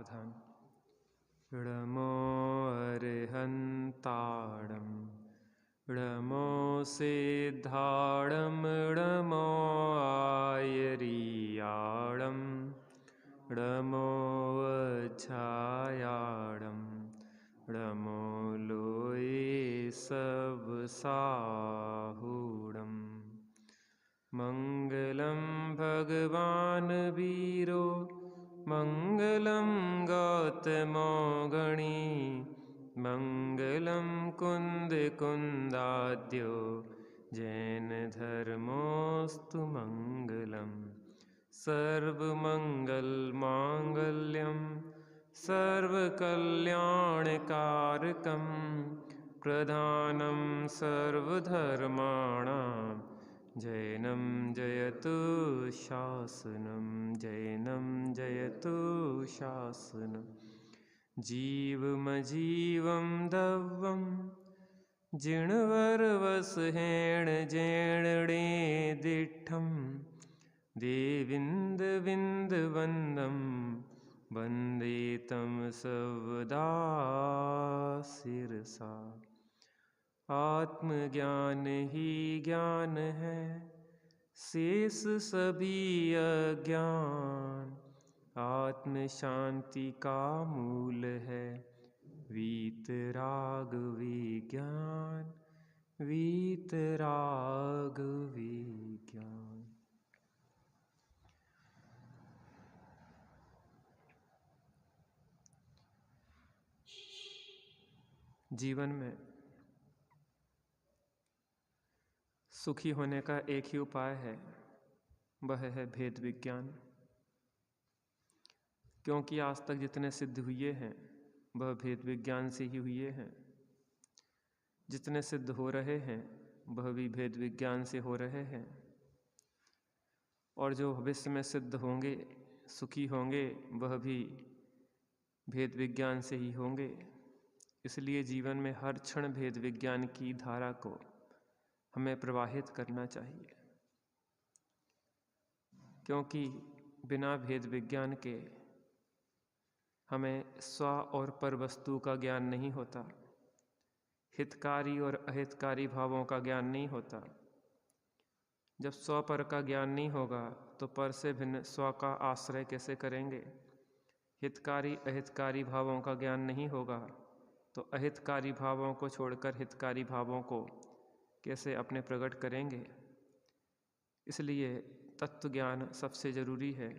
सावधान। णमो अर्हन्ताणं णमो सिद्धाणं णमो आयरियाणं णमो अच्छायाणं णमो लोये सबसाहूणम्। मंगलम भगवान वीरो मंगलम गौतमो गणी मंगलम कुंद कुंदाद्यो जैन धर्मोस्तु मंगलम। सर्वमंगल मांगल्यम सर्वकल्याणकारकम प्रधानम सर्वधर्माणां जैनं जयतु शासनं जैनं जयतु शासनं। जीवमजीवं दव्वं जिणवरवसहेण जैणणे दिठं देविन्दविन्दवन्दं वन्दे तं सर्वदा शिरसा। आत्मज्ञान ही ज्ञान है शेष सभी अज्ञान। आत्म शांति का मूल है वीतराग विज्ञान वीतराग विज्ञान। जीवन में सुखी होने का एक ही उपाय है, वह है भेद विज्ञान। क्योंकि आज तक जितने सिद्ध हुए हैं वह भेद विज्ञान से ही हुए हैं। जितने सिद्ध हो रहे हैं वह भी भेद विज्ञान से हो रहे हैं। और जो भविष्य में सिद्ध होंगे, सुखी होंगे, वह भी भेद विज्ञान से ही होंगे। इसलिए जीवन में हर क्षण भेद विज्ञान की धारा को हमें प्रवाहित करना चाहिए। क्योंकि बिना भेद विज्ञान के हमें स्व और पर वस्तु का ज्ञान नहीं होता, हितकारी और अहितकारी भावों का ज्ञान नहीं होता। जब स्व पर का ज्ञान नहीं होगा तो पर से भिन्न स्व का आश्रय कैसे करेंगे। हितकारी अहितकारी भावों का ज्ञान नहीं होगा तो अहितकारी भावों को छोड़कर हितकारी भावों को कैसे अपने प्रकट करेंगे। इसलिए तत्व ज्ञान सबसे ज़रूरी है।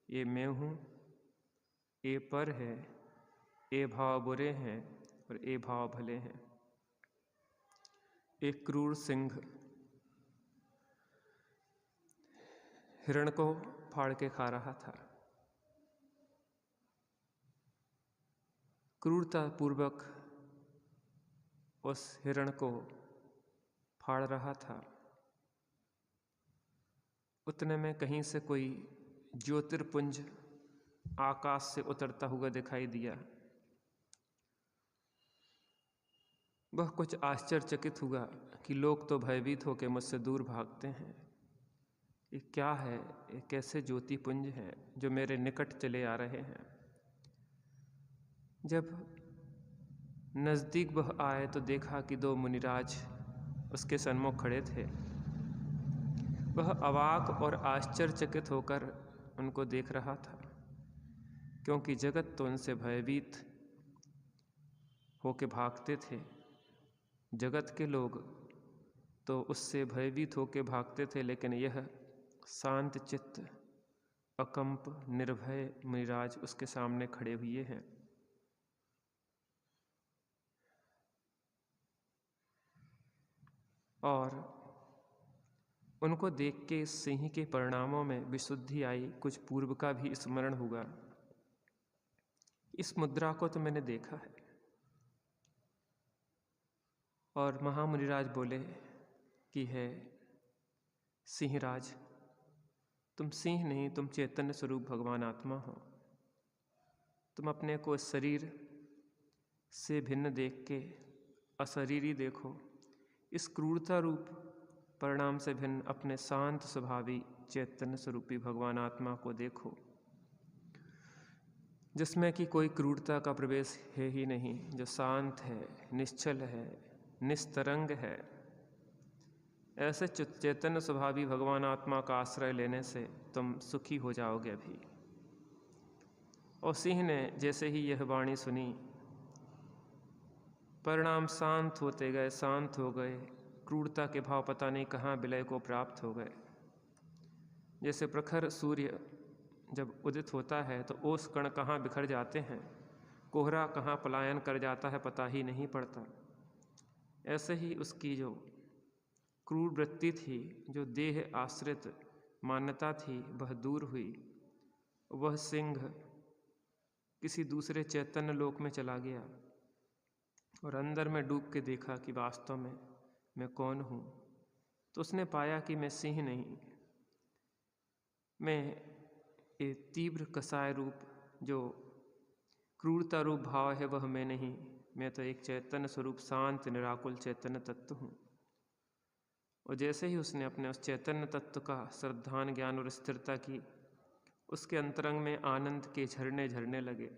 ये मैं हूँ, ये पर है, ये भाव बुरे हैं और ये भाव भले हैं। एक क्रूर सिंह हिरण को फाड़ के खा रहा था। क्रूरता पूर्वक उस हिरण को फाड़ रहा था। उतने में कहीं से कोई ज्योतिर्पुंज आकाश से उतरता हुआ दिखाई दिया। वह कुछ आश्चर्यचकित हुआ कि लोग तो भयभीत होकर मुझसे दूर भागते हैं। ये क्या है, ये कैसे ज्योतिपुंज हैं जो मेरे निकट चले आ रहे हैं। जब नज़दीक वह आए तो देखा कि दो मुनिराज उसके सन्मुख खड़े थे। वह अवाक और आश्चर्यचकित होकर उनको देख रहा था, क्योंकि जगत तो उनसे भयभीत होके भागते थे। जगत के लोग तो उससे भयभीत होके भागते थे, लेकिन यह शांत चित्त अकंप निर्भय मुनिराज उसके सामने खड़े हुए हैं। और उनको देख के सिंह के परिणामों में विशुद्धि आई। कुछ पूर्व का भी स्मरण हुआ। इस मुद्रा को तो मैंने देखा है। और महामुनिराज बोले कि है सिंहराज, तुम सिंह नहीं, तुम चैतन्य स्वरूप भगवान आत्मा हो। तुम अपने को शरीर से भिन्न देख के अशरीरी देखो। इस क्रूरता रूप परिणाम से भिन्न अपने शांत स्वभावी चैतन्य स्वरूपी भगवान आत्मा को देखो। जिसमें कि कोई क्रूरता का प्रवेश है ही नहीं, जो शांत है, निश्चल है, निस्तरंग है। ऐसे चैतन्य स्वभावी भगवान आत्मा का आश्रय लेने से तुम सुखी हो जाओगे अभी। और सिंह ने जैसे ही यह वाणी सुनी, परिणाम शांत होते गए, शांत हो गए। क्रूरता के भाव पता नहीं कहाँ विलय को प्राप्त हो गए। जैसे प्रखर सूर्य जब उदित होता है तो ओस कण कहाँ बिखर जाते हैं, कोहरा कहाँ पलायन कर जाता है, पता ही नहीं पड़ता। ऐसे ही उसकी जो क्रूर वृत्ति थी, जो देह आश्रित मान्यता थी, वह दूर हुई। वह सिंह किसी दूसरे चैतन्य लोक में चला गया और अंदर में डूब के देखा कि वास्तव में मैं कौन हूँ। तो उसने पाया कि मैं सिंह नहीं, मैं एक तीव्र कसाय रूप जो क्रूरता रूप भाव है वह मैं नहीं, मैं तो एक चैतन्य स्वरूप शांत निराकुल चैतन्य तत्व हूँ। और जैसे ही उसने अपने उस चैतन्य तत्व का श्रद्धान ज्ञान और स्थिरता की, उसके अंतरंग में आनंद के झरने झरने लगे।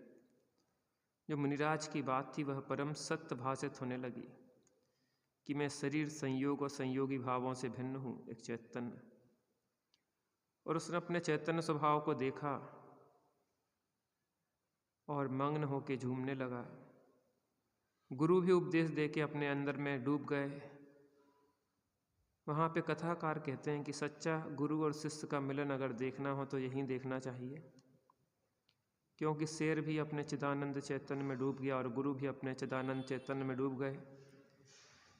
जो मुनिराज की बात थी वह परम सत्य भाषित होने लगी कि मैं शरीर संयोग और संयोगी भावों से भिन्न हूँ, एक चैतन्य। और उसने अपने चैतन्य स्वभाव को देखा और मग्न होकर झूमने लगा। गुरु भी उपदेश दे के अपने अंदर में डूब गए। वहाँ पे कथाकार कहते हैं कि सच्चा गुरु और शिष्य का मिलन अगर देखना हो तो यहीं देखना चाहिए, क्योंकि शेर भी अपने चिदानंद चैतन्य में डूब गया और गुरु भी अपने चिदानंद चैतन्य में डूब गए।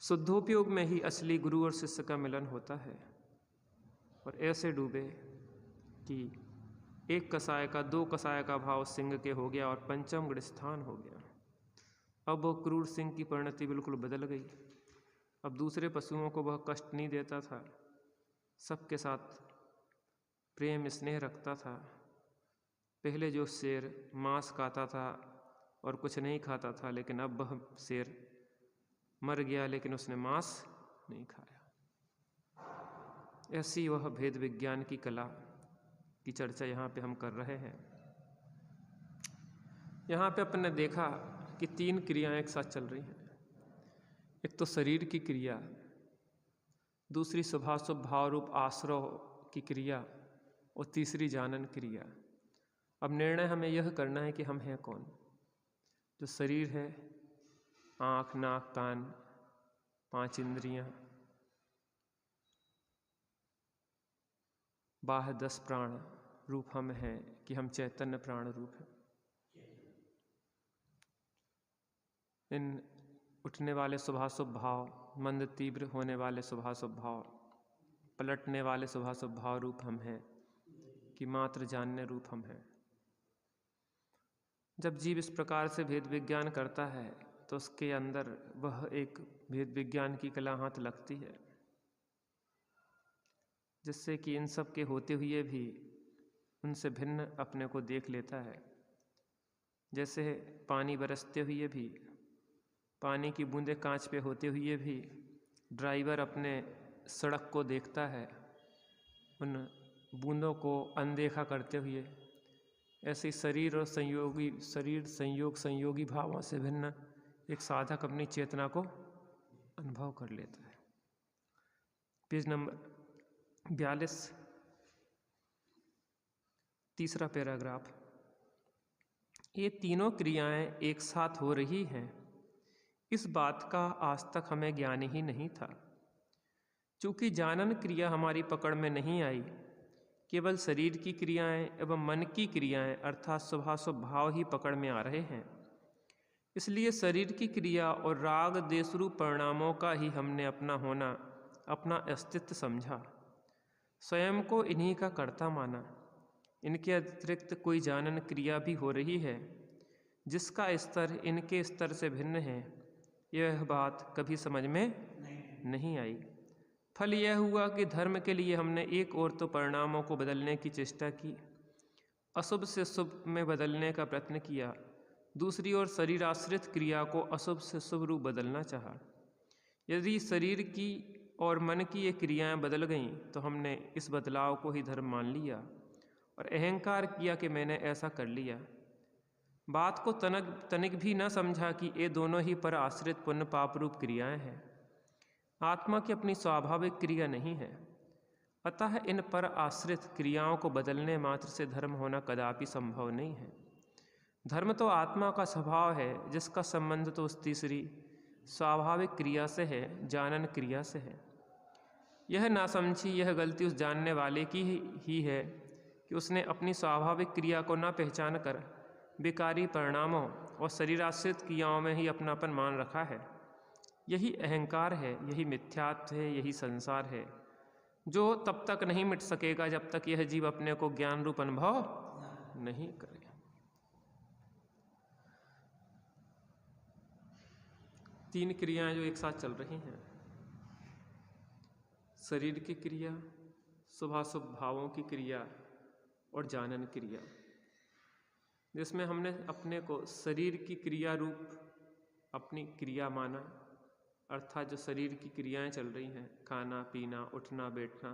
शुद्धोपयोग में ही असली गुरु और शिष्य का मिलन होता है। और ऐसे डूबे कि एक कसाय का, दो कसाय का भाव सिंह के हो गया और पंचम गढ़ स्थान हो गया। अब वो क्रूर सिंह की परिणति बिल्कुल बदल गई। अब दूसरे पशुओं को वह कष्ट नहीं देता था, सबके साथ प्रेम स्नेह रखता था। पहले जो शेर मांस खाता था और कुछ नहीं खाता था, लेकिन अब वह शेर मर गया लेकिन उसने मांस नहीं खाया। ऐसी वह भेद विज्ञान की कला की चर्चा यहाँ पे हम कर रहे हैं। यहाँ पे अपन ने देखा कि तीन क्रियाएं एक साथ चल रही हैं। एक तो शरीर की क्रिया, दूसरी शुभाशुभ भाव रूप आश्रय की क्रिया, और तीसरी जानन क्रिया। अब निर्णय हमें यह करना है कि हम हैं कौन। जो शरीर है, आँख, नाक, कान, 5 इंद्रियां, बाह्य 10 प्राण रूप हम हैं कि हम चैतन्य प्राण रूप हैं। इन उठने वाले शुभाशुभ भाव, मंद तीव्र होने वाले शुभाशुभ भाव, पलटने वाले शुभाशुभ भाव रूप हम हैं कि मात्र जानने रूप हम हैं। जब जीव इस प्रकार से भेद विज्ञान करता है तो उसके अंदर वह एक भेद विज्ञान की कला हाथ लगती है, जिससे कि इन सब के होते हुए भी उनसे भिन्न अपने को देख लेता है। जैसे पानी बरसते हुए भी, पानी की बूंदें कांच पे होते हुए भी ड्राइवर अपने सड़क को देखता है, उन बूंदों को अनदेखा करते हुए। ऐसे शरीर और संयोगी भावों से भिन्न एक साधक अपनी चेतना को अनुभव कर लेता है। पेज नंबर 42, तीसरा पैराग्राफ। ये तीनों क्रियाएं एक साथ हो रही हैं, इस बात का आज तक हमें ज्ञान ही नहीं था। चूँकि जानन क्रिया हमारी पकड़ में नहीं आई, केवल शरीर की क्रियाएं एवं मन की क्रियाएं अर्थात शुभाशुभ भाव ही पकड़ में आ रहे हैं। इसलिए शरीर की क्रिया और राग देश रूप परिणामों का ही हमने अपना होना, अपना अस्तित्व समझा, स्वयं को इन्हीं का कर्ता माना। इनके अतिरिक्त कोई जानन क्रिया भी हो रही है जिसका स्तर इनके स्तर से भिन्न है, यह बात कभी समझ में नहीं आई। फल यह हुआ कि धर्म के लिए हमने एक ओर तो परिणामों को बदलने की चेष्टा की, अशुभ से शुभ में बदलने का प्रयत्न किया, दूसरी ओर शरीर आश्रित क्रिया को अशुभ से शुभ रूप बदलना चाहा। यदि शरीर की और मन की ये क्रियाएं बदल गईं तो हमने इस बदलाव को ही धर्म मान लिया और अहंकार किया कि मैंने ऐसा कर लिया। बात को तनिक भी न समझा कि ये दोनों ही पर आश्रित पुण्य पाप रूप क्रियाएं हैं। आत्मा की अपनी स्वाभाविक क्रिया नहीं है। अतः इन पर आश्रित क्रियाओं को बदलने मात्र से धर्म होना कदापि संभव नहीं है। धर्म तो आत्मा का स्वभाव है, जिसका संबंध तो उस तीसरी स्वाभाविक क्रिया से है, जानन क्रिया से है। यह नासमझी, यह गलती उस जानने वाले की ही है कि उसने अपनी स्वाभाविक क्रिया को न पहचान कर विकारी परिणामों और शरीराश्रित क्रियाओं में ही अपनापन मान रखा है। यही अहंकार है, यही मिथ्यात्व है, यही संसार है, जो तब तक नहीं मिट सकेगा जब तक यह जीव अपने को ज्ञान रूप अनुभव नहीं करे। तीन क्रियाएं जो एक साथ चल रही हैं, शरीर की क्रिया, शुभाशुभ भावों की क्रिया और जानन क्रिया, जिसमें हमने अपने को शरीर की क्रिया रूप अपनी क्रिया माना, अर्थात जो शरीर की क्रियाएं चल रही हैं, खाना पीना, उठना बैठना,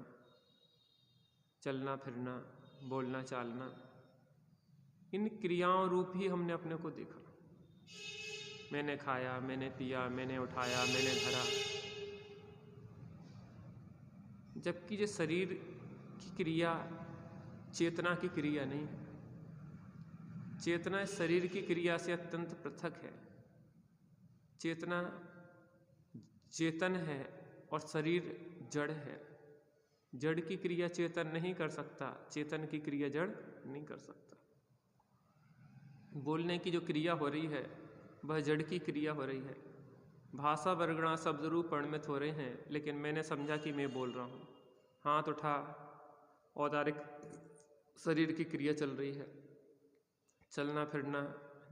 चलना फिरना, बोलना चालना, इन क्रियाओं रूप ही हमने अपने को देखा। मैंने खाया, मैंने पिया, मैंने उठाया, मैंने धरा, जबकि ये शरीर की क्रिया चेतना की क्रिया नहीं है। चेतना शरीर की क्रिया से अत्यंत पृथक है। चेतना चेतन है और शरीर जड़ है। जड़ की क्रिया चेतन नहीं कर सकता, चेतन की क्रिया जड़ नहीं कर सकता। बोलने की जो क्रिया हो रही है वह जड़ की क्रिया हो रही है। भाषा वर्गणा शब्द रूप परिणमित हो रहे हैं, लेकिन मैंने समझा कि मैं बोल रहा हूँ। हाथ उठा, औदारिक शरीर की क्रिया चल रही है। चलना फिरना,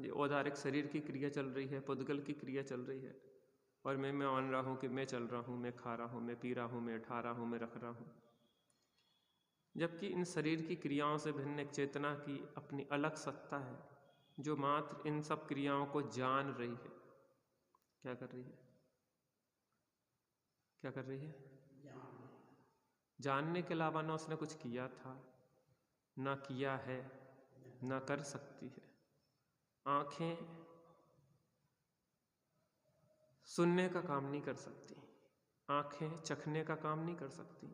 ये औदारिक शरीर की क्रिया चल रही है, पुद्गल की क्रिया चल रही है। और मैं मान रहा हूँ कि मैं चल रहा हूँ, मैं खा रहा हूँ, मैं पी रहा हूँ, मैं उठा रहा हूँ, मैं रख रहा हूँ। जबकि इन शरीर की क्रियाओं से भिन्न एक चेतना की अपनी अलग सत्ता है, जो मात्र इन सब क्रियाओं को जान रही है। क्या कर रही है? क्या कर रही है? जानने के अलावा ना उसने कुछ किया था, ना किया है, ना कर सकती है। आँखें सुनने का काम नहीं कर सकती, आँखें चखने का काम नहीं कर सकती,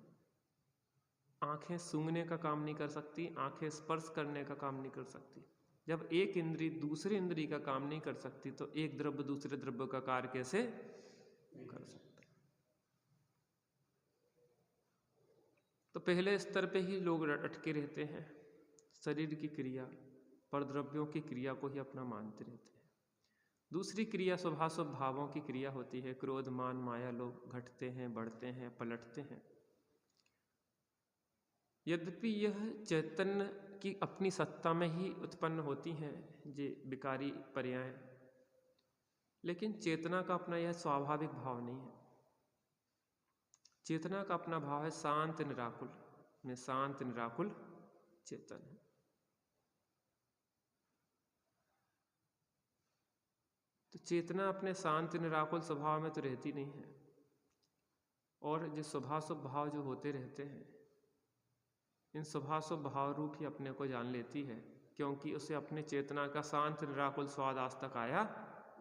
आँखें सूंघने का काम नहीं कर सकती, आँखें स्पर्श करने का काम नहीं कर सकती। जब एक इंद्री दूसरी इंद्री का काम नहीं कर सकती तो एक द्रव्य दूसरे द्रव्य का कार्य कैसे कर सकता है? तो पहले स्तर पे ही लोग अटके रहते हैं, शरीर की क्रिया पर द्रव्यों की क्रिया को ही अपना मानते रहते हैं। दूसरी क्रिया शुभाशुभ भावों की क्रिया होती है। क्रोध मान माया लोग घटते हैं, बढ़ते हैं, पलटते हैं। यद्यपि यह चैतन्य की अपनी सत्ता में ही उत्पन्न होती हैं ये विकारी पर्याय, लेकिन चेतना का अपना यह स्वाभाविक भाव नहीं है। चेतना का अपना भाव है शांत निराकुल। में शांत निराकुल चेतन है। तो चेतना अपने शांत निराकुल स्वभाव में तो रहती नहीं है, और जो शुभाशुभ भाव जो होते रहते हैं, इन शुभाशुभ भाव रूप ही अपने को जान लेती है, क्योंकि उसे अपने चेतना का शांत निराकुल स्वाद आज तक आया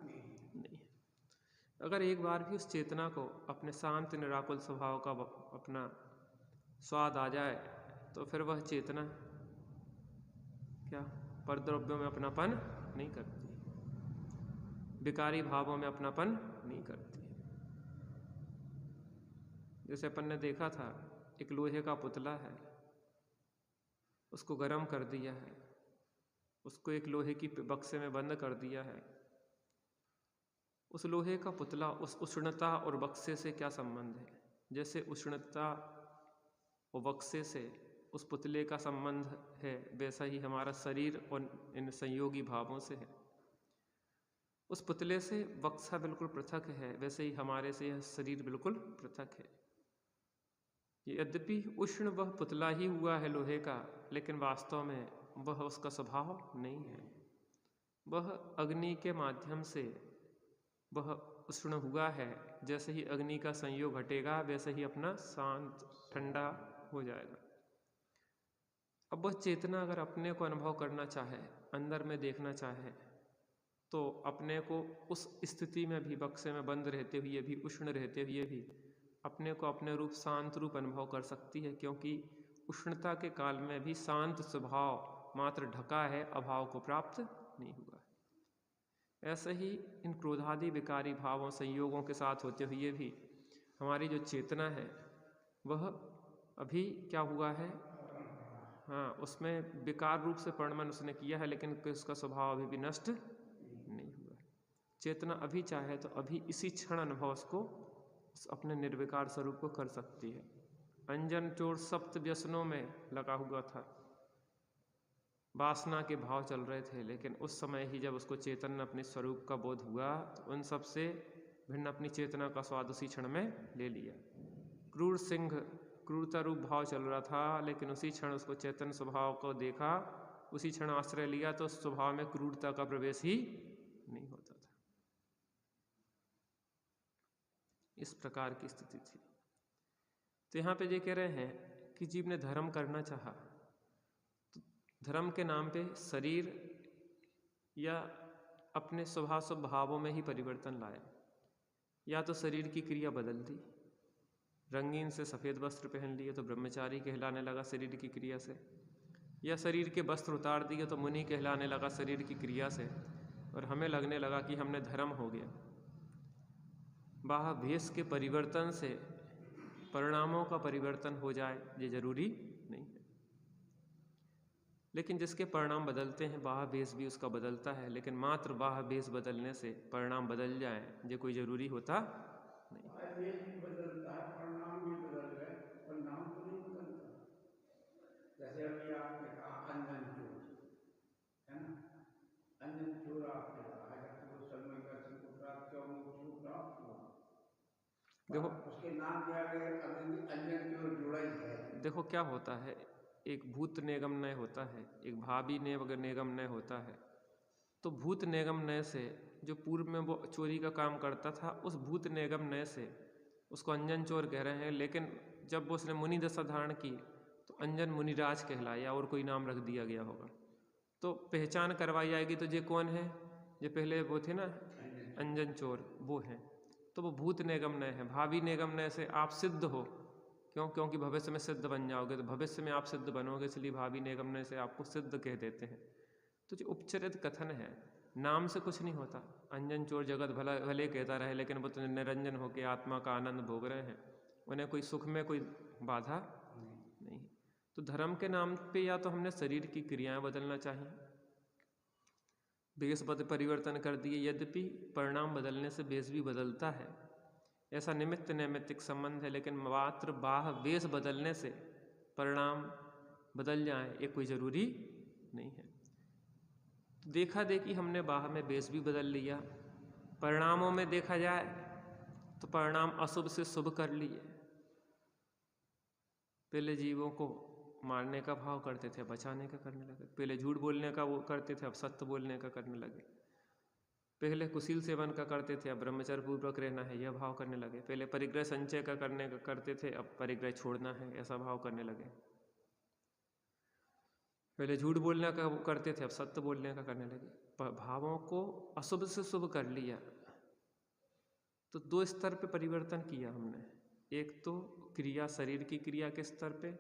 नहीं है। अगर एक बार भी उस चेतना को अपने शांत निराकुल स्वभाव का अपना स्वाद आ जाए तो फिर वह चेतना क्या परद्रव्यों में अपनापन नहीं करती, विकारी भावों में अपनापन नहीं करती। जैसे अपन ने देखा था, एक लोहे का पुतला है, उसको गर्म कर दिया है, उसको एक लोहे की बक्से में बंद कर दिया है। उस लोहे का पुतला, उस उष्णता और बक्से से क्या संबंध है? जैसे उष्णता और बक्से से उस पुतले का संबंध है, वैसा ही हमारा शरीर और इन संयोगी भावों से है। उस पुतले से बक्सा बिल्कुल पृथक है, वैसे ही हमारे से यह शरीर बिल्कुल पृथक है। यद्यपि उष्ण वह पुतला ही हुआ है लोहे का, लेकिन वास्तव में वह उसका स्वभाव नहीं है। वह अग्नि के माध्यम से वह उष्ण हुआ है। जैसे ही अग्नि का संयोग घटेगा वैसे ही अपना शांत ठंडा हो जाएगा। अब वह चेतना अगर अपने को अनुभव करना चाहे, अंदर में देखना चाहे, तो अपने को उस स्थिति में भी, बक्से में बंद रहते हुए भी, उष्ण रहते हुए भी अपने को अपने रूप शांत रूप अनुभव कर सकती है, क्योंकि उष्णता के काल में भी शांत स्वभाव मात्र ढका है, अभाव को प्राप्त नहीं हुआ। ऐसे ही इन क्रोधादि विकारी भावों संयोगों के साथ होते हुए भी हमारी जो चेतना है वह अभी क्या हुआ है, हाँ, उसमें विकार रूप से परिणमन उसने किया है, लेकिन उसका स्वभाव अभी भी नष्ट नहीं हुआ। चेतना अभी चाहे तो अभी इसी क्षण अनुभव उसको अपने निर्विकार स्वरूप को कर सकती है। अंजन चोर सप्त व्यसनों में लगा हुआ था, वासना के भाव चल रहे थे, लेकिन उस समय ही जब उसको चेतन अपने स्वरूप का बोध हुआ तो उन सब से भिन्न अपनी चेतना का स्वाद उसी क्षण में ले लिया। क्रूर सिंह क्रूरता रूप भाव चल रहा था, लेकिन उसी क्षण उसको चेतन स्वभाव को देखा, उसी क्षण आश्रय लिया तो स्वभाव में क्रूरता का प्रवेश ही नहीं होता था। इस प्रकार की स्थिति थी। तो यहाँ पे ये कह रहे हैं कि जीव ने धर्म करना चाहा तो धर्म के नाम पे शरीर या अपने स्वभाव स्वभावों में ही परिवर्तन लाया। या तो शरीर की क्रिया बदल दी, रंगीन से सफ़ेद वस्त्र पहन लिए तो ब्रह्मचारी कहलाने लगा शरीर की क्रिया से, या शरीर के वस्त्र उतार दिए तो मुनि कहलाने लगा शरीर की क्रिया से, और हमें लगने लगा कि हमने धर्म हो गया। बाह्य भेष के परिवर्तन से परिणामों का परिवर्तन हो जाए ये जरूरी नहीं है, लेकिन जिसके परिणाम बदलते हैं बाह्य भेष भी उसका बदलता है, लेकिन मात्र बाह्य भेष बदलने से परिणाम बदल जाए ये कोई जरूरी होता नहीं। बदलता है, परिणाम भी बदल गए, परिणाम तो नहीं बदलता। जैसे अभी आपने कहा अंजन चोर है ना, अंजन चोर आपने कहा जब वो समय दर्शन को प्राप्त किया, मोक्ष को प्राप्त हुआ, देखो उसके नाम दिया गया, अभी अंजन चोर जुड़ा ही है। देखो क्या होता है, एक भूत निगमनय होता है, एक भावी निगमनय होता है। तो भूत निगमनय से जो पूर्व में वो चोरी का काम करता था, उस भूत निगमनय से उसको अंजन चोर कह रहे हैं, लेकिन जब वो उसने मुनि दशा धारण की तो अंजन मुनिराज कहलाया और कोई नाम रख दिया गया होगा। तो पहचान करवाई जाएगी तो ये कौन है, ये पहले वो थे ना अंजन चोर, वो हैं। तो वो भूत निगमनय है। भावी निगमनय से आप सिद्ध हो, क्योंकि भविष्य में सिद्ध बन जाओगे, तो भविष्य में आप सिद्ध बनोगे, इसलिए भावी निगमनय से आपको सिद्ध कह देते हैं। तो जो उपचरित कथन है, नाम से कुछ नहीं होता। अंजन चोर जगत भले कहता रहे, लेकिन वो तो निरंजन होकर आत्मा का आनंद भोग रहे हैं, उन्हें कोई सुख में कोई बाधा नहीं। तो धर्म के नाम पे या तो हमने शरीर की क्रियाएं बदलना चाहिए, भेष परिवर्तन कर दिए, यद्यपि परिणाम बदलने से भेष भी बदलता है, ऐसा निमित्त नैमित्तिक संबंध है, लेकिन मात्र बाह्य वेश बदलने से परिणाम बदल जाए ये कोई ज़रूरी नहीं है। तो देखा देखी हमने बाह्य में वेश भी बदल लिया, परिणामों में देखा जाए तो परिणाम अशुभ से शुभ कर लिए। पहले जीवों को मारने का भाव करते थे, बचाने का करने लगे। पहले झूठ बोलने का वो करते थे, अब सत्य बोलने का करने लगे। पहले कुशील सेवन का करते थे, अब ब्रह्मचर्य पूर्वक रहना है यह भाव करने लगे। पहले परिग्रह संचय का करते थे, अब परिग्रह छोड़ना है ऐसा भाव करने लगे। पहले झूठ बोलने का करते थे, अब सत्य बोलने का करने लगे। भावों को अशुभ से शुभ कर लिया। तो दो स्तर पे परिवर्तन किया हमने, एक तो क्रिया शरीर की क्रिया के स्तर पे,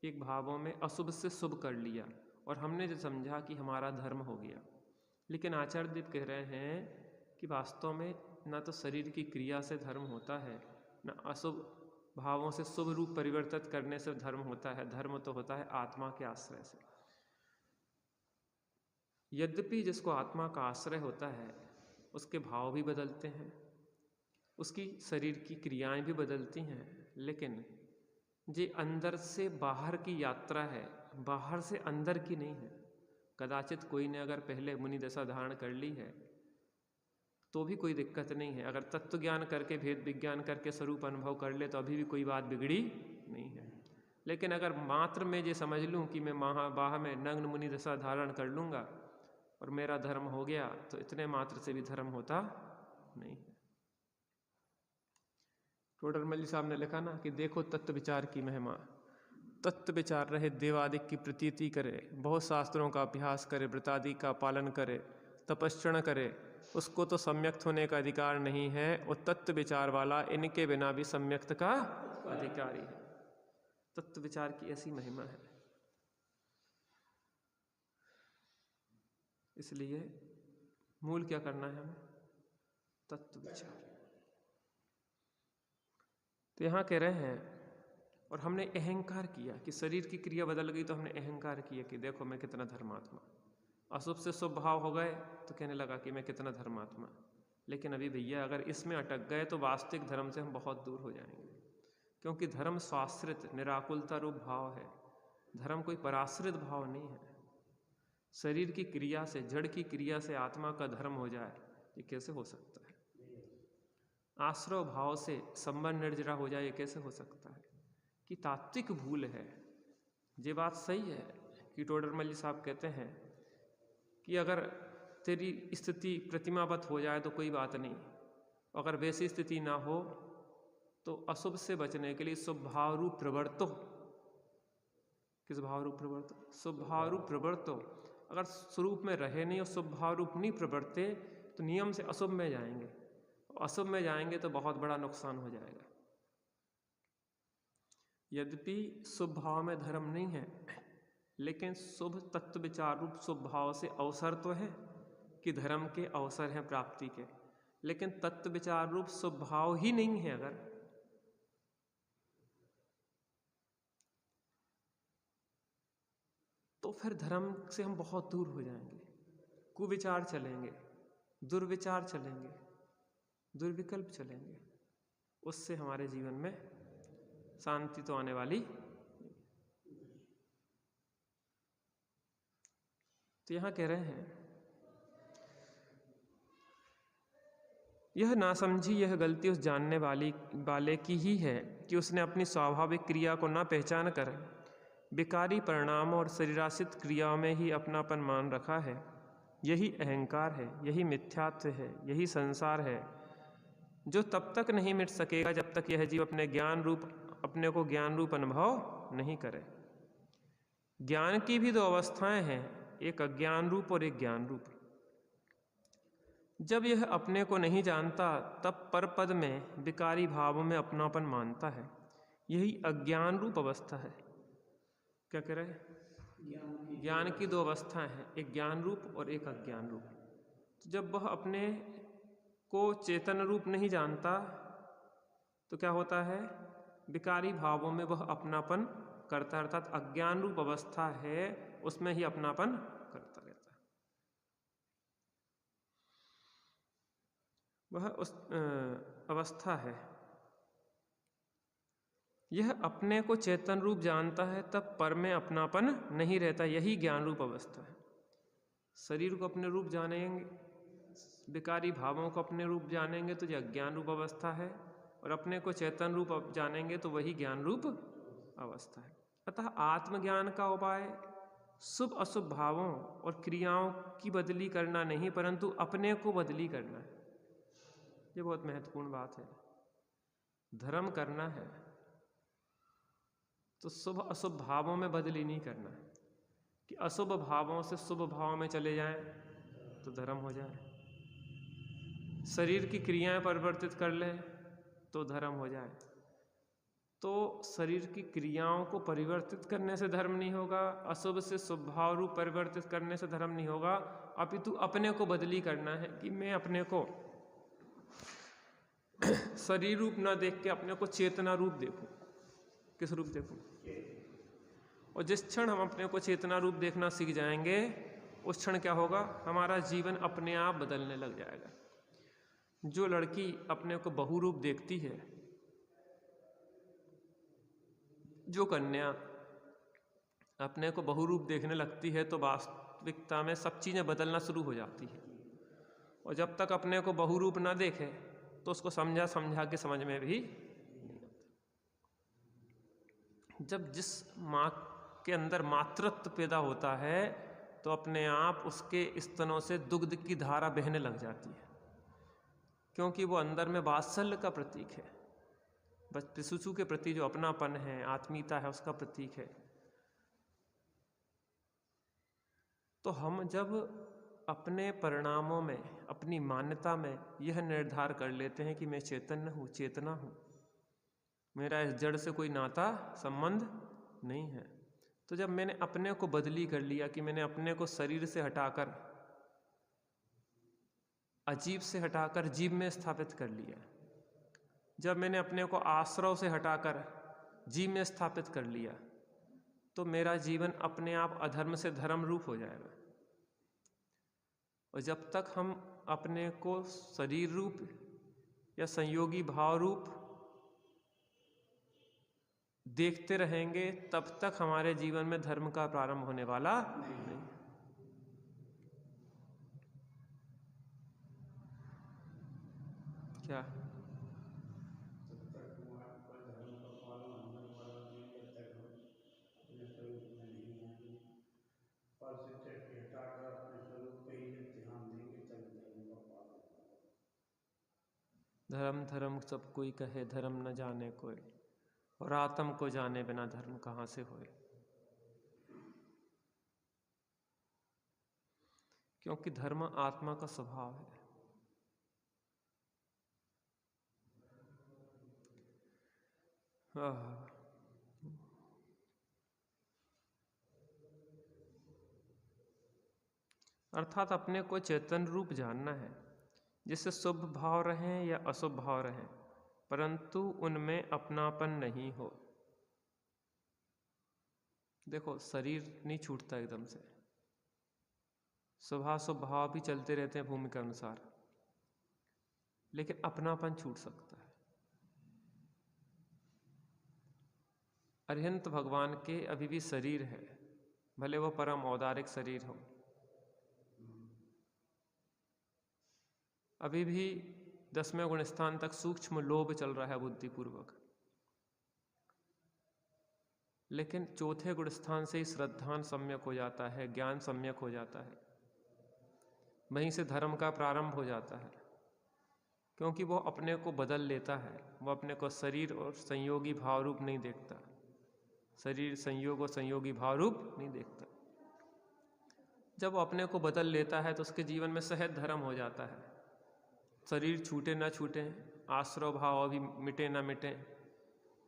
एक भावों में अशुभ से शुभ कर लिया, और हमने जो समझा कि हमारा धर्म हो गया। लेकिन आचार्यदेव कह रहे हैं कि वास्तव में न तो शरीर की क्रिया से धर्म होता है, न अशुभ भावों से शुभ रूप परिवर्तित करने से धर्म होता है। धर्म तो होता है आत्मा के आश्रय से। यद्यपि जिसको आत्मा का आश्रय होता है उसके भाव भी बदलते हैं, उसकी शरीर की क्रियाएं भी बदलती हैं, लेकिन ये अंदर से बाहर की यात्रा है, बाहर से अंदर की नहीं है। कदाचित कोई ने अगर पहले मुनि दशा धारण कर ली है तो भी कोई दिक्कत नहीं है। अगर तत्व ज्ञान करके, भेद विज्ञान करके स्वरूप अनुभव कर ले तो अभी भी कोई बात बिगड़ी नहीं है। लेकिन अगर मात्र मैं ये समझ लूँ कि मैं बाह में नग्न मुनि दशा धारण कर लूँगा और मेरा धर्म हो गया, तो इतने मात्र से भी धर्म होता नहीं है। टोडरमल जी साहब ने लिखा ना कि देखो तत्व विचार की महिमा, तत्व विचार रहे देवादिक की प्रतीति करे, बहुत शास्त्रों का अभ्यास करे, व्रतादि का पालन करे, तपस्या करे, उसको तो सम्यक्त होने का अधिकार नहीं है। और तत्व विचार वाला इनके बिना भी सम्यक्त का अधिकारी है। तत्व विचार की ऐसी महिमा है। इसलिए मूल क्या करना है हमें? तत्व विचार। तो यहाँ कह रहे हैं, और हमने अहंकार किया कि शरीर की क्रिया बदल गई तो हमने अहंकार किया कि देखो मैं कितना धर्मात्मा। अशुभ से शुभ भाव हो गए तो कहने लगा कि मैं कितना धर्मात्मा। लेकिन अभी भैया अगर इसमें अटक गए तो वास्तविक धर्म से हम बहुत दूर हो जाएंगे, क्योंकि धर्म स्वाश्रित निराकुलता रूप भाव है। धर्म कोई पराश्रित भाव नहीं है। शरीर की क्रिया से, जड़ की क्रिया से आत्मा का धर्म हो जाए, ये कैसे हो सकता है? आश्रव भाव से संबंध निर्जरा हो जाए, ये कैसे हो सकता है? कि तात्विक भूल है। ये बात सही है कि टोडरमल जी साहब कहते हैं कि अगर तेरी स्थिति प्रतिमावत हो जाए तो कोई बात नहीं, अगर वैसी स्थिति ना हो तो अशुभ से बचने के लिए शुभ भाव रूप प्रवर्तो। किस भाव रूप प्रवर्तो? शुभ भाव रूप प्रवर्तो। अगर स्वरूप में रहे नहीं और शुभ भाव रूप नहीं प्रवर्ते तो नियम से अशुभ में जाएंगे, और अशुभ में जाएंगे तो बहुत बड़ा नुकसान हो जाएगा। यद्यपि शुभ भाव में धर्म नहीं है, लेकिन शुभ तत्व विचार रूप शुभ भाव से अवसर तो है कि धर्म के अवसर हैं प्राप्ति के, लेकिन तत्व विचार रूप शुभ भाव ही नहीं है अगर, तो फिर धर्म से हम बहुत दूर हो जाएंगे। कुविचार चलेंगे, दुर्विचार चलेंगे, दुर्विकल्प चलेंगे, उससे हमारे जीवन में शांति तो आने वाली। तो यहाँ कह रहे हैं, यह नासमझी, यह गलती उस जानने वाले की ही है कि उसने अपनी स्वाभाविक क्रिया को न पहचान कर विकारी परिणाम और शरीराश्रित क्रियाओं में ही अपनापन मान रखा है। यही अहंकार है, यही मिथ्यात्व है, यही संसार है, जो तब तक नहीं मिट सकेगा जब तक यह जीव अपने को ज्ञान रूप अनुभव नहीं करे। ज्ञान की भी दो अवस्थाएं हैं, एक अज्ञान रूप और एक ज्ञान रूप। जब यह अपने को नहीं जानता तब परपद में विकारी भावों में अपनापन मानता है। यही अज्ञान रूप अवस्था है। क्या कह रहे हैं? ज्ञान की दो अवस्थाएं हैं, एक ज्ञान रूप और एक अज्ञान रूप। तो जब वह अपने को चेतन रूप नहीं जानता तो क्या होता है? विकारी भावों में वह अपनापन करता, अर्थात अज्ञान रूप अवस्था है, उसमें ही अपनापन करता रहता है। वह उस अवस्था है। यह अपने को चेतन रूप जानता है तब पर में अपनापन नहीं रहता, यही ज्ञान रूप अवस्था है। शरीर को अपने रूप जानेंगे, विकारी भावों को अपने रूप जानेंगे तो यह अज्ञान रूप अवस्था है, और अपने को चेतन रूप जानेंगे तो वही ज्ञान रूप अवस्था है। अतः आत्मज्ञान का उपाय शुभ अशुभ भावों और क्रियाओं की बदली करना नहीं, परंतु अपने को बदली करना है। ये बहुत महत्वपूर्ण बात है। धर्म करना है तो शुभ अशुभ भावों में बदली नहीं करना है कि अशुभ भावों से शुभ भाव में चले जाएं तो धर्म हो जाए, शरीर की क्रियाएं परिवर्तित कर लें तो धर्म हो जाए। तो शरीर की क्रियाओं को परिवर्तित करने से धर्म नहीं होगा, अशुभ से शुभ भाव रूप परिवर्तित करने से धर्म नहीं होगा, अपितु अपने को बदली करना है कि मैं अपने को शरीर रूप ना देख के अपने को चेतना रूप देखूं। किस रूप देखूं? और जिस क्षण हम अपने को चेतना रूप देखना सीख जाएंगे, उस क्षण क्या होगा? हमारा जीवन अपने आप बदलने लग जाएगा। जो लड़की अपने को बहु रूप देखती है, जो कन्या अपने को बहु रूप देखने लगती है, तो वास्तविकता में सब चीज़ें बदलना शुरू हो जाती है। और जब तक अपने को बहु रूप ना देखे तो उसको समझा के समझ में भी नहीं आता। जब जिस माँ के अंदर मातृत्व पैदा होता है तो अपने आप उसके स्तनों से दुग्ध की धारा बहने लग जाती है, क्योंकि वो अंदर में वात्सल्य का प्रतीक है। बच्चे शिशु के प्रति जो अपनापन है, आत्मीयता है, उसका प्रतीक है। तो हम जब अपने परिणामों में, अपनी मान्यता में यह निर्धार कर लेते हैं कि मैं चैतन्य हूँ, चेतना हूँ, मेरा इस जड़ से कोई नाता संबंध नहीं है। तो जब मैंने अपने को बदली कर लिया कि मैंने अपने को शरीर से हटाकर, अजीब से हटाकर जीव में स्थापित कर लिया, जब मैंने अपने को आश्रव से हटाकर जीव में स्थापित कर लिया, तो मेरा जीवन अपने आप अधर्म से धर्म रूप हो जाएगा। और जब तक हम अपने को शरीर रूप या संयोगी भाव रूप देखते रहेंगे, तब तक हमारे जीवन में धर्म का प्रारंभ होने वाला नहीं। क्या धर्म धर्म सब कोई कहे, धर्म न जाने कोई, और आत्म को जाने बिना धर्म कहाँ से होए। क्योंकि धर्म आत्मा का स्वभाव है। अर्थात अपने को चेतन रूप जानना है, जिससे शुभ भाव रहें या अशुभ भाव रहें, परंतु उनमें अपनापन नहीं हो। देखो, शरीर नहीं छूटता एकदम से, शुभाशुभ भाव भी चलते रहते हैं भूमि के अनुसार, लेकिन अपनापन छूट सकता है। अरिहंत भगवान के अभी भी शरीर है, भले वो परम औदारिक शरीर हो, अभी भी 10वें गुण स्थान तक सूक्ष्म लोभ चल रहा है बुद्धिपूर्वक, लेकिन चौथे गुण स्थान से ही श्रद्धान सम्यक हो जाता है, ज्ञान सम्यक हो जाता है, वहीं से धर्म का प्रारंभ हो जाता है। क्योंकि वो अपने को बदल लेता है, वो अपने को शरीर और संयोगी भाव रूप नहीं देखता, शरीर संयोग और संयोगी भाव रूप नहीं देखता। जब वो अपने को बदल लेता है तो उसके जीवन में सहज धर्म हो जाता है। शरीर छूटे ना छूटे, आश्रव भाव अभी मिटे ना मिटे,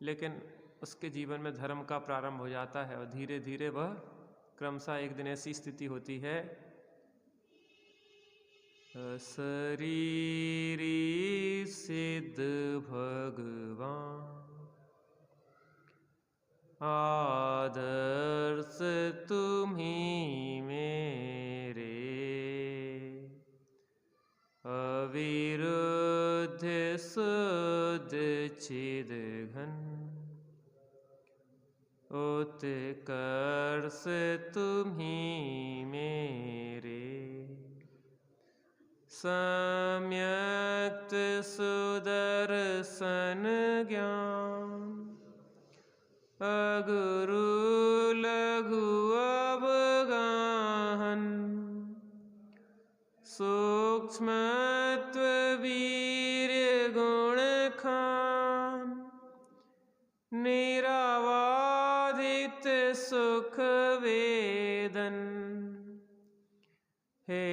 लेकिन उसके जीवन में धर्म का प्रारंभ हो जाता है और धीरे धीरे वह क्रमशः एक दिन ऐसी स्थिति होती है, शरीरी सिद्ध भगवान आदर्श तुम्हीं मेरे, अविरुद्ध शुद्ध चिद घन, उत्कर्ष तुम्हीं मेरे, सम्यक्त सुदर्शन ज्ञान, अगुरु लघु अवगाहन, सूक्ष्मत्व वीर्य गुण खान, निरावाधित सुख वेदन, हे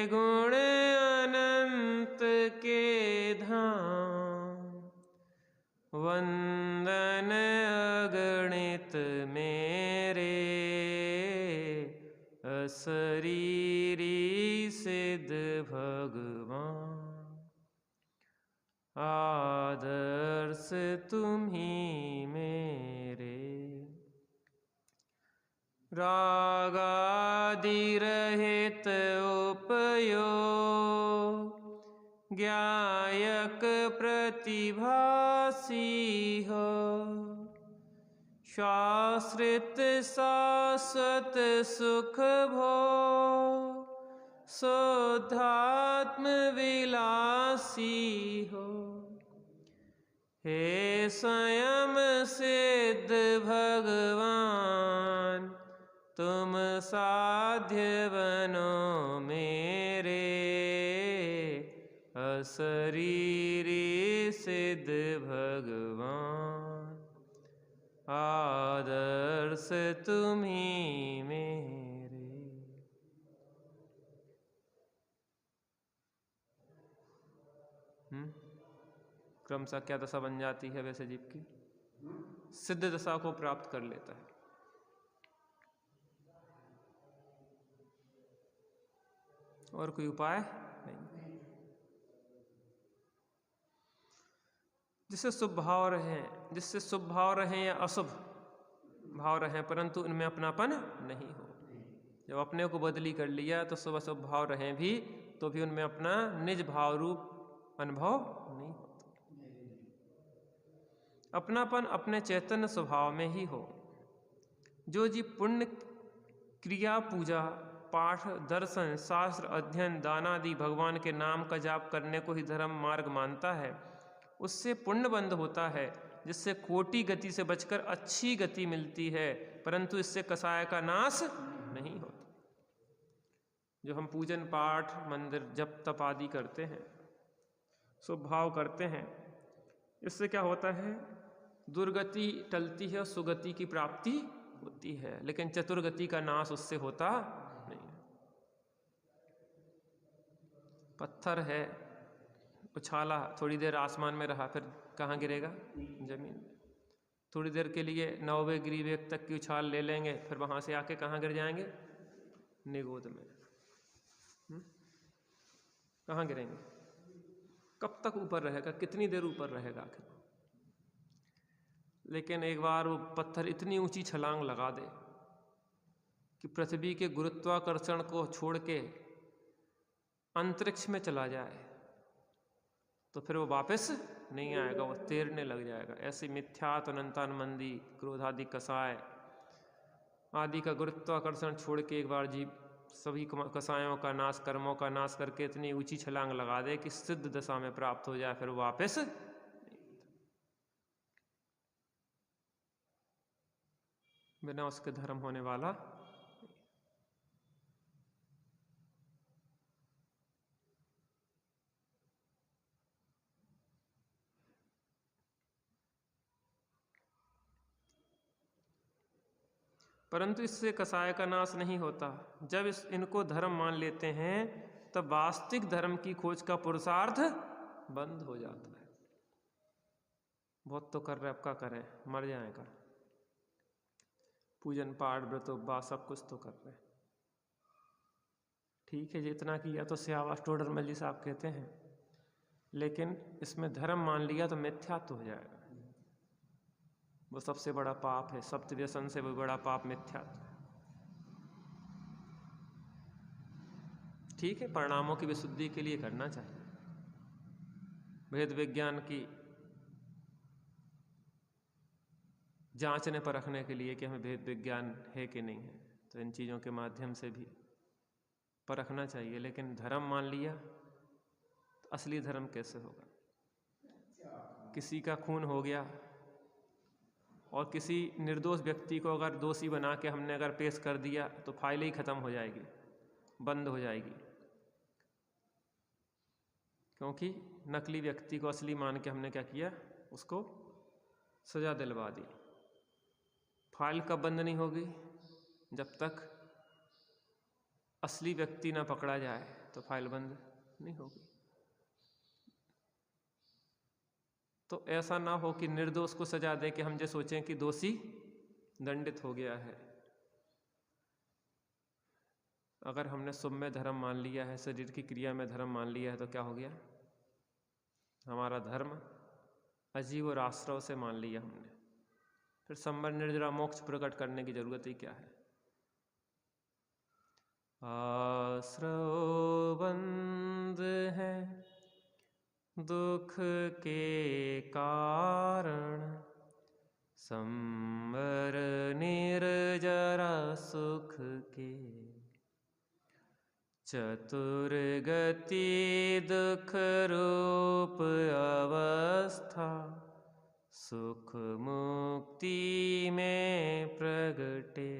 गुण अनंत के धाम, वंदन अगणित मेरे, अशरीरी सिद्ध भगवान आदर्श तुम्हीं मेरे। रागादि रहित उपयोग, ज्ञायक प्रतिभासी हो, शाश्रित शाश्वत सुख भो, शुद्धात्म विलासी हो, हे स्वयं सिद्ध भगवान, तुम साध्य बनो मेरे, अशरीरी सिद्ध भगवान आदर्श तुम्हीं मेरे। क्रमशः क्या दशा बन जाती है वैसे जीव की? सिद्ध दशा को प्राप्त कर लेता है। और कोई उपाय नहीं। जिससे शुभ भाव रहे या अशुभ भाव रहे, परंतु इनमें अपनापन नहीं हो। जब अपने को बदली कर लिया तो शुभ अशुभ भाव रहे भी तो भी उनमें अपना निज भाव रूप अनुभव नहीं होता। अपनापन अपने चैतन्य स्वभाव में ही हो। जो जीव पुण्य क्रिया, पूजा पाठ, दर्शन, शास्त्र अध्ययन, दान आदि भगवान के नाम का जाप करने को ही धर्म मार्ग मानता है, उससे पुण्य बंध होता है, जिससे कोटि गति से बचकर अच्छी गति मिलती है, परंतु इससे कसाय का नाश नहीं होता। जो हम पूजन पाठ, मंदिर, जप तप आदि करते हैं, शुभ भाव करते हैं, इससे क्या होता है? दुर्गति टलती है और सुगति की प्राप्ति होती है, लेकिन चतुर्गति का नाश उससे होता नहीं है। पत्थर है, उछाला, थोड़ी देर आसमान में रहा, फिर कहाँ गिरेगा? जमीन में। थोड़ी देर के लिए 9वें ग्रीवेक तक की उछाल ले लेंगे, फिर वहाँ से आके कहाँ गिर जाएंगे? निगोद में। कहाँ गिरेंगे? कब तक ऊपर रहेगा? कितनी देर ऊपर रहेगा आखिर? लेकिन एक बार वो पत्थर इतनी ऊंची छलांग लगा दे कि पृथ्वी के गुरुत्वाकर्षण को छोड़ के अंतरिक्ष में चला जाए, तो फिर वो वापस नहीं आएगा, वो तैरने लग जाएगा। ऐसी मिथ्यात्व, अनंतानुमंदी, क्रोध आदि कसाय आदि का गुरुत्वाकर्षण छोड़ के एक बार जीव सभी कसायों का नाश, कर्मों का नाश करके इतनी ऊंची छलांग लगा दे कि सिद्ध दशा में प्राप्त हो जाए, फिर वापस बिना उसके धर्म होने वाला। परंतु इससे कसाय का नाश नहीं होता। जब इनको धर्म मान लेते हैं तब वास्तविक धर्म की खोज का पुरुषार्थ बंद हो जाता है। बहुत तो कर रहे, अब क्या करें, मर जाएगा। पूजन पाठ, व्रत उपवास सब कुछ तो कर रहे, ठीक है, जितना किया तो सियावास टोडरमल जी साहब कहते हैं, लेकिन इसमें धर्म मान लिया तो मिथ्या तो हो जाएगा। वो सबसे बड़ा पाप है, सप्त व्यसन से भी बड़ा पाप मिथ्या। ठीक है, परिणामों की विशुद्धि के लिए करना चाहिए, भेद विज्ञान की जांचने परखने के लिए कि हमें भेद विज्ञान है कि नहीं है, तो इन चीज़ों के माध्यम से भी परखना चाहिए। लेकिन धर्म मान लिया तो असली धर्म कैसे होगा? किसी का खून हो गया और किसी निर्दोष व्यक्ति को अगर दोषी बना के हमने अगर पेश कर दिया तो फाइल ही खत्म हो जाएगी, बंद हो जाएगी, क्योंकि नकली व्यक्ति को असली मान के हमने क्या किया? उसको सजा दिलवा दी। फाइल कब बंद नहीं होगी? जब तक असली व्यक्ति ना पकड़ा जाए तो फाइल बंद नहीं होगी। तो ऐसा ना हो कि निर्दोष को सजा दे के हम जो सोचें कि दोषी दंडित हो गया है। अगर हमने शुभ में धर्म मान लिया है, शरीर की क्रिया में धर्म मान लिया है, तो क्या हो गया? हमारा धर्म अजीव और आश्रव से मान लिया हमने, फिर संबर निर्जरा मोक्ष प्रकट करने की जरूरत ही क्या है? आश्रव बंध है दुख के कारण, संबर निर्जरा सुख के, चतुर्गति दुख रूप अवस्था, सुख मुक्ति में प्रगटे।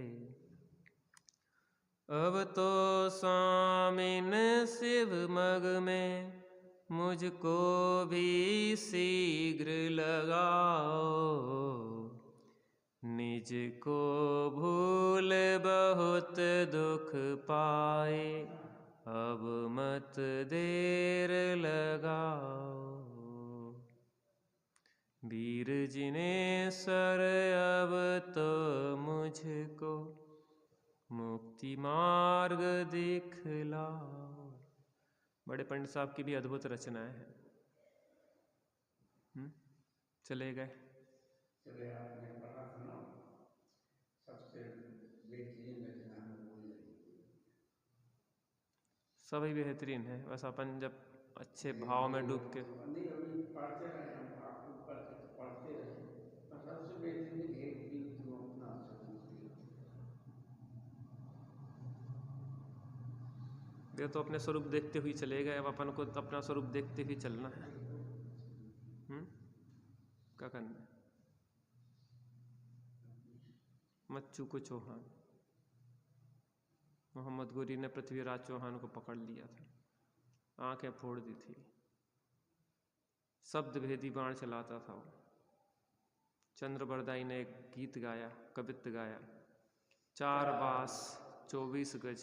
अब तो स्वामिन शिव मग में मुझको भी शीघ्र लगाओ, निज को भूल बहुत दुख पाए, अब मत देर लगाओ। वीर जिनेश्वर अब तो मुझको मुक्ति मार्ग दिखलाओ। बड़े पंडित साहब की भी अद्भुत रचनाएं हैं। चले गए। चले आपने पढ़ा था ना, सबसे बेहतरीन रचना में बोल रही। सभी बेहतरीन है, बस अपन जब अच्छे भाव में डूब के नहीं अभी पढ़ते रहे, हम आप ऊपर से तो पढ़ते रहे, और सबसे बेहतरीन एक भी तुम अपना स्वरूप देखो। वे तो अपने स्वरूप देखते हुए चले गए, अब अपन को अपना स्वरूप देखते हुए चलना है। क्या करना है? मच्छू को चौहान, मोहम्मद गोरी ने पृथ्वीराज चौहान को पकड़ लिया था, आंखें फोड़ दी थी, शब्द भेदी बाण चलाता था वो। चंद्रबरदाई ने एक गीत गाया, कवित्व गाया, 4 बास 24 गज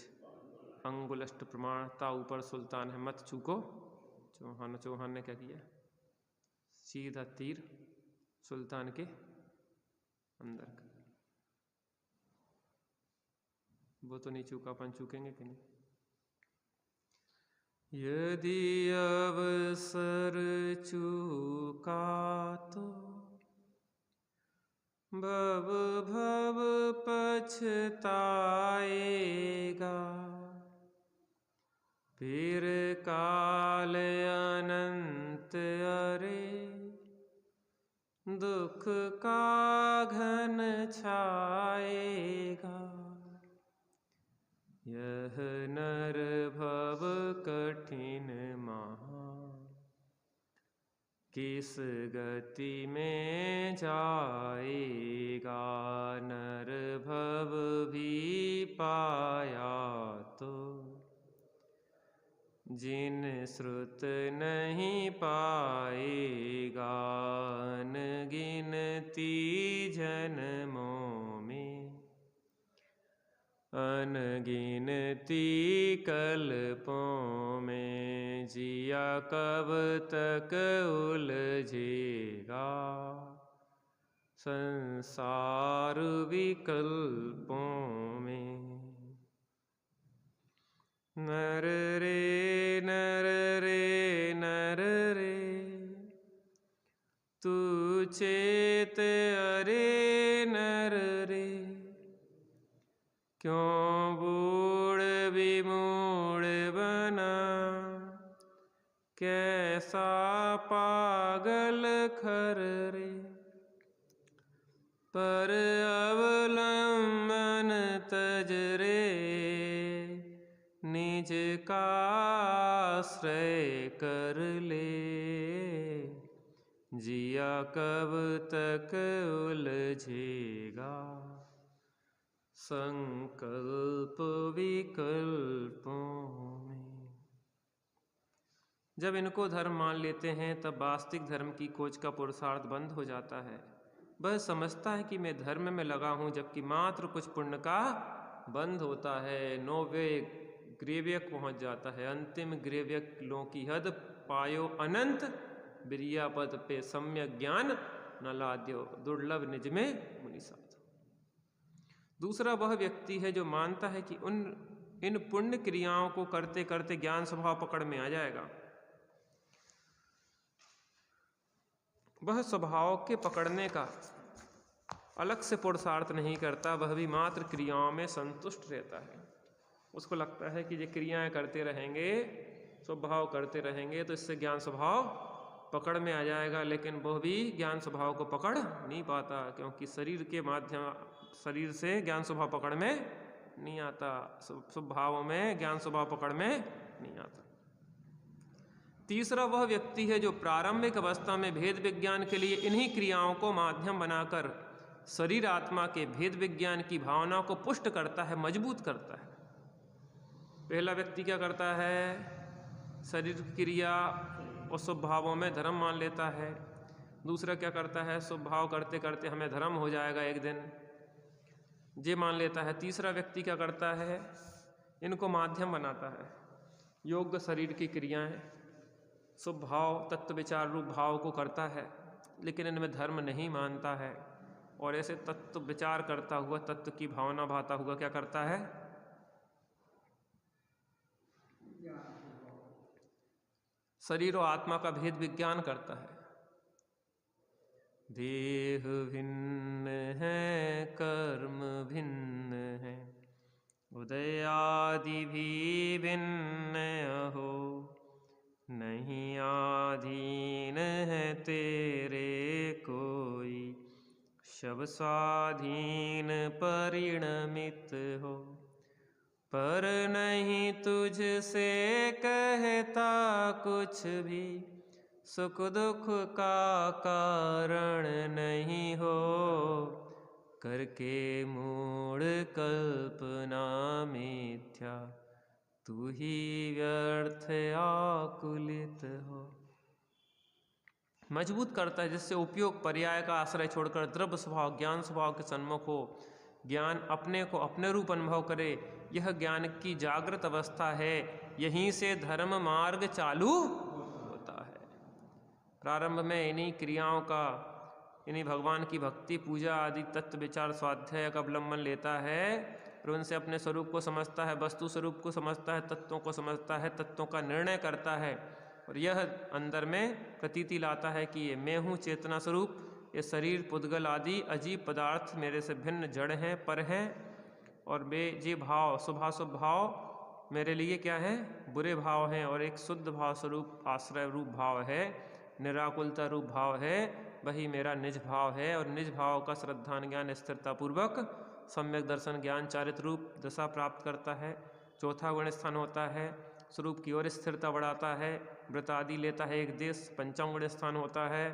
अंगुलष्ट प्रमाण ता ऊपर सुल्तान है मत चूको चौहान। चौहान ने क्या किया? सीधा तीर सुल्तान के अंदर का। वो तो नहीं चूका, अपन चूकेंगे कि नहीं? यदि अवसर चूका तो भव भव पछताएगा, फिर काल अनंत अरे दुख का घन छाएगा। यह नर भव कठिन महा, किस गति में जाएगा। नर भव भी पाया तो जिन श्रुत नहीं पाएगा। अनगिनती जन्मों में अनगिनती कल्पों में जिया कब तक उलझेगा संसार विकल्पों में। नर रे नर रे नर रे तू चेत अरे नर रे, क्यों बूढ़ विमूढ़ बना कैसा पागल खर रे। पर अवलंबन तज रे निज का आश्रय कर ले। जिया कब तक उलझेगा संकल्प विकल्पों में। जब इनको धर्म मान लेते हैं तब वास्तविक धर्म की खोज का पुरुषार्थ बंद हो जाता है। वह समझता है कि मैं धर्म में लगा हूं, जबकि मात्र कुछ पुण्य का बंध होता है। 9वें ग्रेव्यक पहुंच जाता है। अंतिम ग्रेव्यक लो की हद पायो अनंत, बिरियापद पे सम्यक ज्ञान न लाद्यो, दुर्लभ निज में मुनि साधु। दूसरा वह व्यक्ति है जो मानता है कि इन पुण्य क्रियाओं को करते करते ज्ञान स्वभाव पकड़ में आ जाएगा। वह स्वभाव के पकड़ने का अलग से पुरुषार्थ नहीं करता, वह भी मात्र क्रियाओं में संतुष्ट रहता है। उसको लगता है कि ये क्रियाएं करते रहेंगे, स्वभाव करते रहेंगे तो इससे ज्ञान स्वभाव पकड़ में आ जाएगा। लेकिन वह भी ज्ञान स्वभाव को पकड़ नहीं पाता, क्योंकि शरीर के माध्यम शरीर से ज्ञान स्वभाव पकड़ में नहीं आता, स्वभावों में ज्ञान स्वभाव पकड़ में नहीं आता। तीसरा वह व्यक्ति है जो प्रारंभिक अवस्था में भेद विज्ञान के लिए इन्हीं क्रियाओं को माध्यम बनाकर शरीर आत्मा के भेद विज्ञान की भावना को पुष्ट करता है, मजबूत करता है। पहला व्यक्ति क्या करता है? शरीर क्रिया और स्वभावों में धर्म मान लेता है। दूसरा क्या करता है? स्वभाव करते करते हमें धर्म हो जाएगा एक दिन, ये मान लेता है। तीसरा व्यक्ति क्या करता है? इनको माध्यम बनाता है। योग्य शरीर की क्रियाएं स्वभाव तत्व विचार रूप भाव को करता है, लेकिन इनमें धर्म नहीं मानता है और ऐसे तत्व विचार करता हुआ, तत्व की भावना भाता हुआ क्या करता है? शरीर और आत्मा का भेद विज्ञान करता है। देह भिन्न है, कर्म भिन्न है, उदय आदि भी भिन्न हो, नहीं आधीन है तेरे कोई, सब स्वाधीन परिणमित हो। पर नहीं तुझसे कहता कुछ भी, सुख दुख का कारण नहीं हो, करके मूढ़ कल्पना मिथ्या, तू ही व्यर्थ आकुलित हो। मजबूत करता है जिससे उपयोग पर्याय का आश्रय छोड़कर द्रव्य स्वभाव ज्ञान स्वभाव के सन्मुख हो, ज्ञान अपने को अपने रूप अनुभव करे। यह ज्ञान की जागृत अवस्था है, यहीं से धर्म मार्ग चालू होता है। प्रारंभ में इन्हीं क्रियाओं का, इन्हीं भगवान की भक्ति पूजा आदि तत्व विचार स्वाध्याय का अवलंबन लेता है, फिर उनसे अपने स्वरूप को समझता है, वस्तु स्वरूप को समझता है, तत्वों को समझता है, तत्वों का निर्णय करता है और यह अंदर में प्रतीति लाता है कि ये मैं हूँ चेतना स्वरूप, ये शरीर पुद्गल आदि अजीब पदार्थ मेरे से भिन्न जड़ हैं, पर हैं, और वे ये भाव शुभाशुभ भाव मेरे लिए क्या है? बुरे भाव हैं, और एक शुद्ध भाव स्वरूप आश्रय रूप भाव है, निराकुलता रूप भाव है, वही मेरा निज भाव है। और निज भाव का श्रद्धान ज्ञान स्थिरता पूर्वक सम्यक दर्शन ज्ञान चारित रूप दशा प्राप्त करता है। चौथा गुण स्थान होता है, स्वरूप की ओर स्थिरता बढ़ाता है, व्रत आदि लेता है एक देश। पंचम गुण स्थान होता है,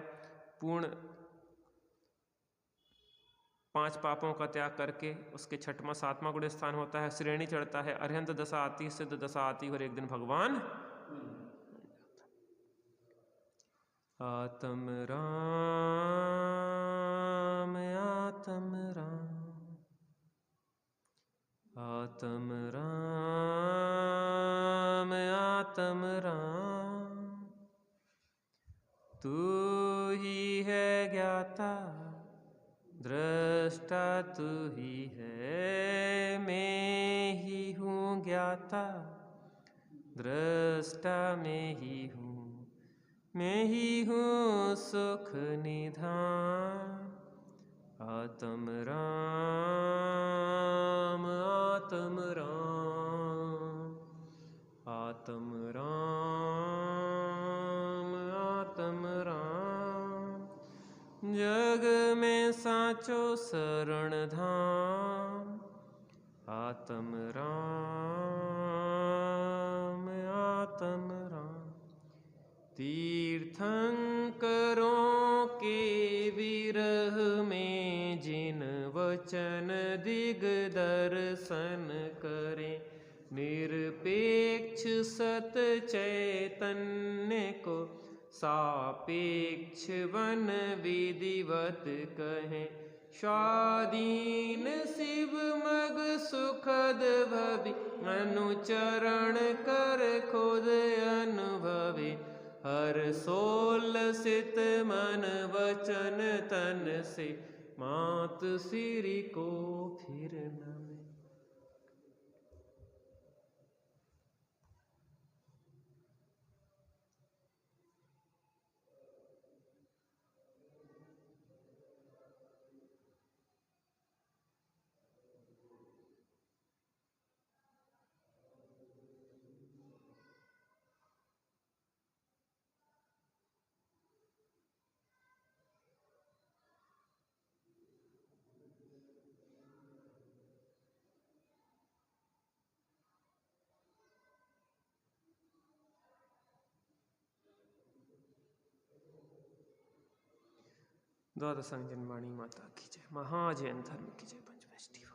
पूर्ण 5 पापों का त्याग करके उसके छठवां सातवां गुण स्थान होता है, श्रेणी चढ़ता है, अरहंत दशा आती, सिद्ध दशा आती और एक दिन भगवान आत्म राम आत्म राम आत्म राम आत्म राम, तू ही है ज्ञाता दृष्टा, तू ही है, मैं ही हूँ ज्ञाता दृष्टा, मैं ही हूँ, मैं ही हूँ सुख निधान। आत्म राम आत्म राम आत्म राम आत्म राम, जग में साचो शरण धाम। आत्म राम आत्म राम, तीर्थंकरों के विरह में जिन वचन दिग्दर्शन करें, निरपेक्ष सत चैतन्य को सापेक्ष वन विधिवत कहें। स्वाधीन शिव मग सुखद भवि, अनुचरण कर खुद अनुभवे। हर सोलसित मन वचन तन से, मात सिरि को फिर नमे। द्वादशांग जनवाणी माता की जय, महाजैन धर्म की जय, पंचमेष्टि।